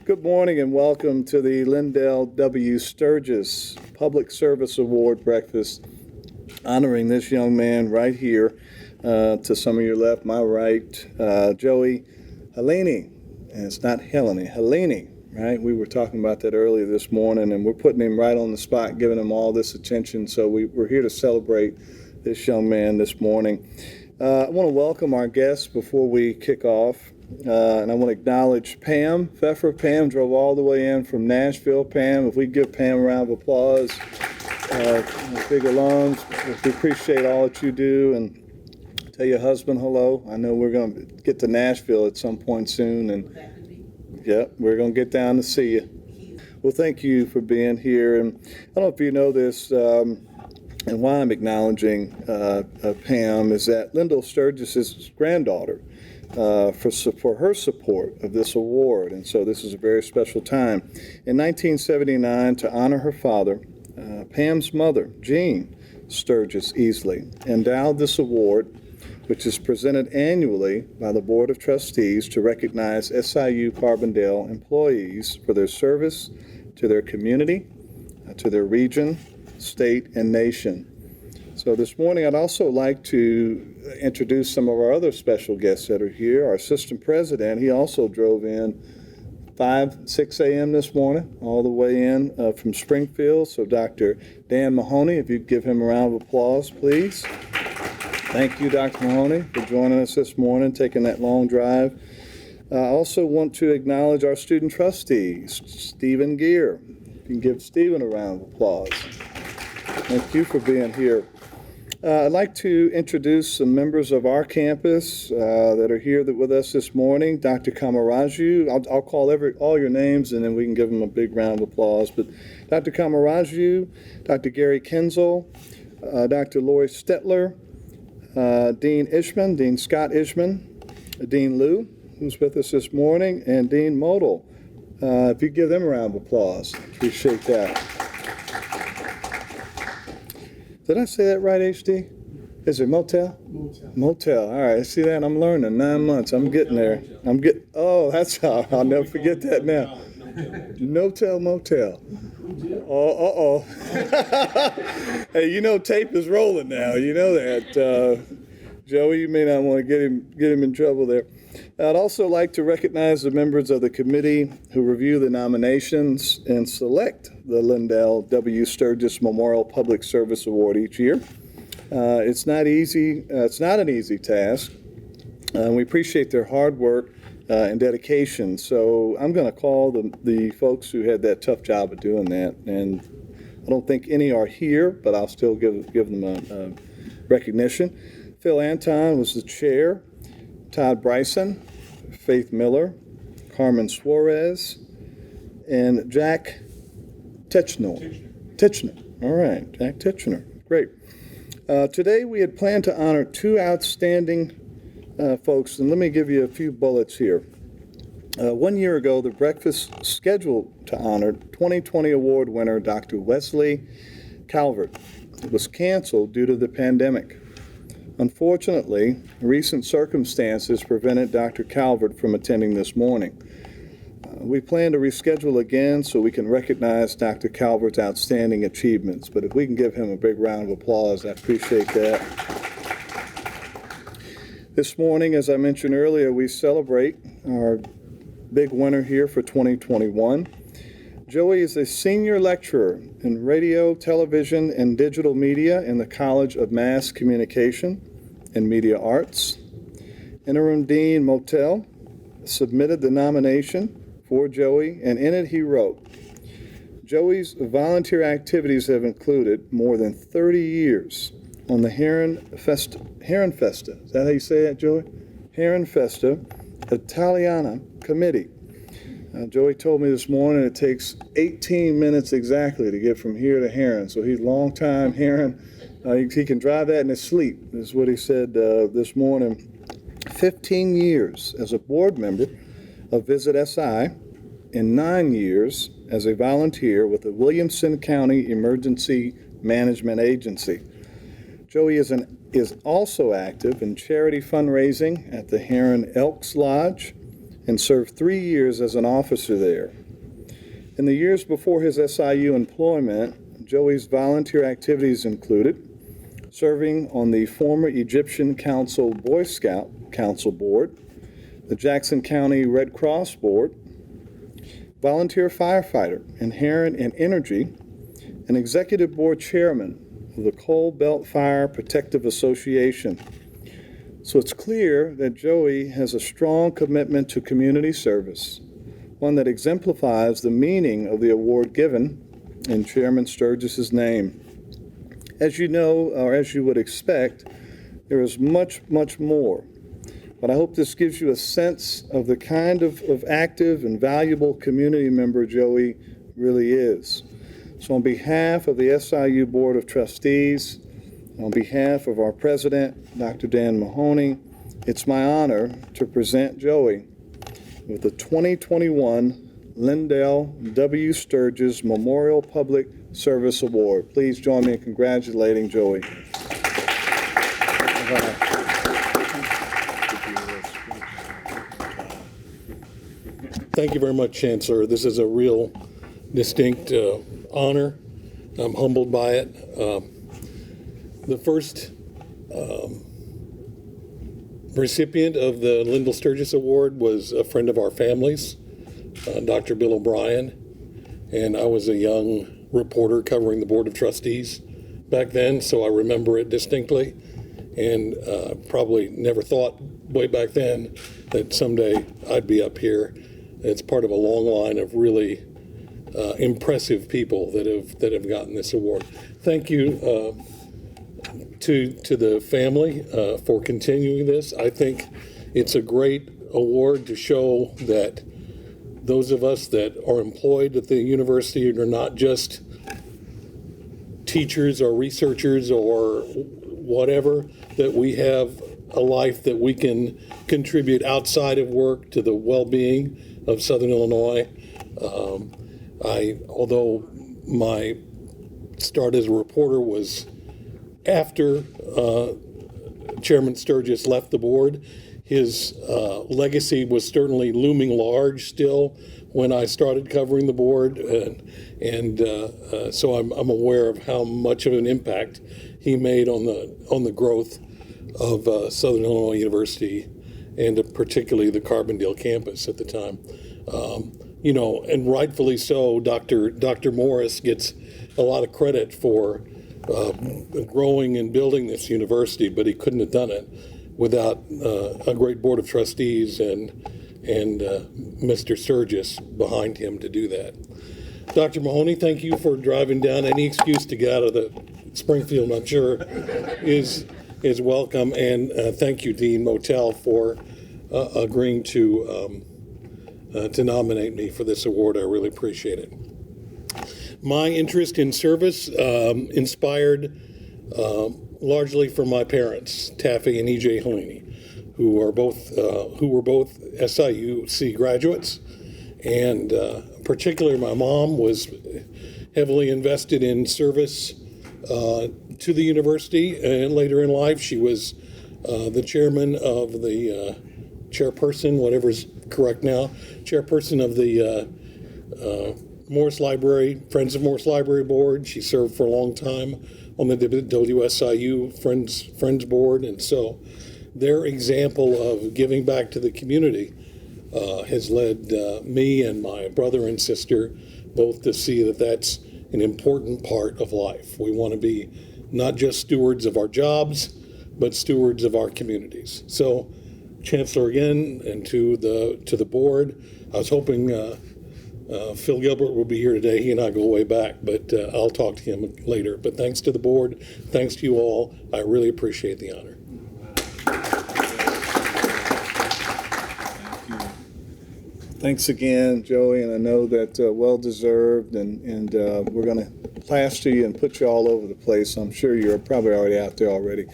Good morning and welcome to the Lindell W. Sturgis Public Service Award Breakfast, honoring this young man right here. To some of your left, my right, Joey Helene. And it's not Helene, right? We were talking about that earlier this morning, and we're putting him right on the spot, giving him all this attention. So we're here to celebrate this young man this morning. I want to welcome our guests before we kick off. And I want to acknowledge Pam Pfeffer. Pam drove all the way in from Nashville. Pam, if we give Pam a round of applause, big alums. We appreciate all that you do, and tell your husband hello. I know we're going to get to Nashville at some point soon, and we're going to get down to see you. Well, thank you for being here. And I don't know if you know this, and why I'm acknowledging Pam is that Lindell Sturgis' granddaughter. For her support of this award. And so this is a very special time. In 1979, to honor her father, Pam's mother, Jean Sturgis Easley, endowed this award, which is presented annually by the Board of Trustees to recognize SIU Carbondale employees for their service to their community, to their region, state, and nation. So this morning, I'd also like to introduce some of our other special guests that are here. Our assistant president, he also drove in 6 a.m. this morning, all the way in from Springfield. So Dr. Dan Mahoney, if you'd give him a round of applause, please. Thank you, Dr. Mahoney, for joining us this morning, taking that long drive. I also want to acknowledge our student trustee, Stephen Gear. You can give Stephen a round of applause. Thank you for being here. I'd like to introduce some members of our campus that are here with us this morning. Dr. Kamaraju, I'll call all your names and then we can give them a big round of applause. But Dr. Kamaraju, Dr. Gary Kenzel, Dr. Lori Stetler, Dean Scott Ishman, Dean Liu, who's with us this morning, and Dean Model. If you give them a round of applause, appreciate that. Did I say that right, HD? Is it motel? Motel. All right. See that? I'm learning. 9 months. I'm getting there. Oh, that's how. I'll never forget that now. No-tell motel. Oh, Hey, you know tape is rolling now. You know that. Joey, you may not want to get him in trouble there. I'd also like to recognize the members of the committee who review the nominations and select the Lindell W. Sturgis Memorial Public Service Award each year. It's not easy. It's not an easy task. We appreciate their hard work and dedication. So I'm going to call the folks who had that tough job of doing that. And I don't think any are here, but I'll still give them a recognition. Phil Anton was the chair. Todd Bryson, Faith Miller, Carmen Suarez, and Jack Titchener. All right, Jack Titchener. Great. Today we had planned to honor two outstanding folks, and let me give you a few bullets here. 1 year ago, the breakfast scheduled to honor 2020 award winner Dr. Wesley Calvert was canceled due to the pandemic. Unfortunately, recent circumstances prevented Dr. Calvert from attending this morning. We plan to reschedule again so we can recognize Dr. Calvert's outstanding achievements, but if we can give him a big round of applause, I appreciate that. This morning, as I mentioned earlier, we celebrate our big winner here for 2021. Joey is a senior lecturer in radio, television, and digital media in the College of Mass Communication and Media Arts. Interim Dean Motel submitted the nomination for Joey, and in it he wrote, Joey's volunteer activities have included more than 30 years on the Heron Festa. Is that how you say that, Joey? Heron Festa Italiana Committee. Joey told me this morning it takes 18 minutes exactly to get from here to Heron. So he's a long time Heron. He can drive that in his sleep, is what he said this morning. 15 years as a board member of Visit SI and 9 years as a volunteer with the Williamson County Emergency Management Agency. Joey is also active in charity fundraising at the Heron Elks Lodge and served 3 years as an officer there. In the years before his SIU employment, Joey's volunteer activities included serving on the former Egyptian Council Boy Scout Council Board, the Jackson County Red Cross Board, volunteer firefighter, inherent in energy, and executive board chairman of the Coal Belt Fire Protective Association. So it's clear that Joey has a strong commitment to community service, one that exemplifies the meaning of the award given in Chairman Sturgis's name. As you know, or as you would expect, there is much, much more. But I hope this gives you a sense of the kind of active and valuable community member Joey really is. So on behalf of the SIU Board of Trustees, on behalf of our president, Dr. Dan Mahoney, it's my honor to present Joey with the 2021 Lindell W. Sturgis Memorial Public Service Award. Please join me in congratulating Joey. Thank you very much, Chancellor. This is a real distinct honor. I'm humbled by it. The first recipient of the Lindell Sturgis Award was a friend of our family's, Dr. Bill O'Brien, and I was a young reporter covering the Board of Trustees back then, so I remember it distinctly, and probably never thought way back then that someday I'd be up here. It's part of a long line of really impressive people that have gotten this award. Thank you to the family for continuing this. I think it's a great award to show that those of us that are employed at the university are not just teachers or researchers or whatever, that we have a life that we can contribute outside of work to the well-being of Southern Illinois. Although my start as a reporter was after Chairman Sturgis left the board, his legacy was certainly looming large still when I started covering the board, and so I'm aware of how much of an impact he made on the growth of Southern Illinois University, and particularly the Carbondale campus at the time. And rightfully so, Dr. Morris gets a lot of credit for growing and building this university, but he couldn't have done it without a great board of trustees and Mr. Sturgis behind him to do that. Dr. Mahoney, thank you for driving down. Any excuse to get out of the Springfield, I'm sure, is welcome. And thank you, Dean Motel, for agreeing to nominate me for this award. I really appreciate it. My interest in service inspired largely from my parents, Taffy and E.J. Helene, who were both SIUC graduates, and particularly my mom was heavily invested in service to the university, and later in life she was the chairman of the chairperson, whatever's correct now, chairperson of the Morris Library, Friends of Morris Library Board. She served for a long time on the WSIU Friends Board, and so their example of giving back to the community has led me and my brother and sister both to see that that's an important part of life. We want to be not just stewards of our jobs, but stewards of our communities. So, Chancellor, again, and to the board, I was hoping Phil Gilbert will be here today. He and I go way back, but I'll talk to him later. But thanks to the board, thanks to you all. I really appreciate the honor. Thanks again, Joey, and I know that well-deserved, and we're going to plaster you and put you all over the place. I'm sure you're probably already out there already.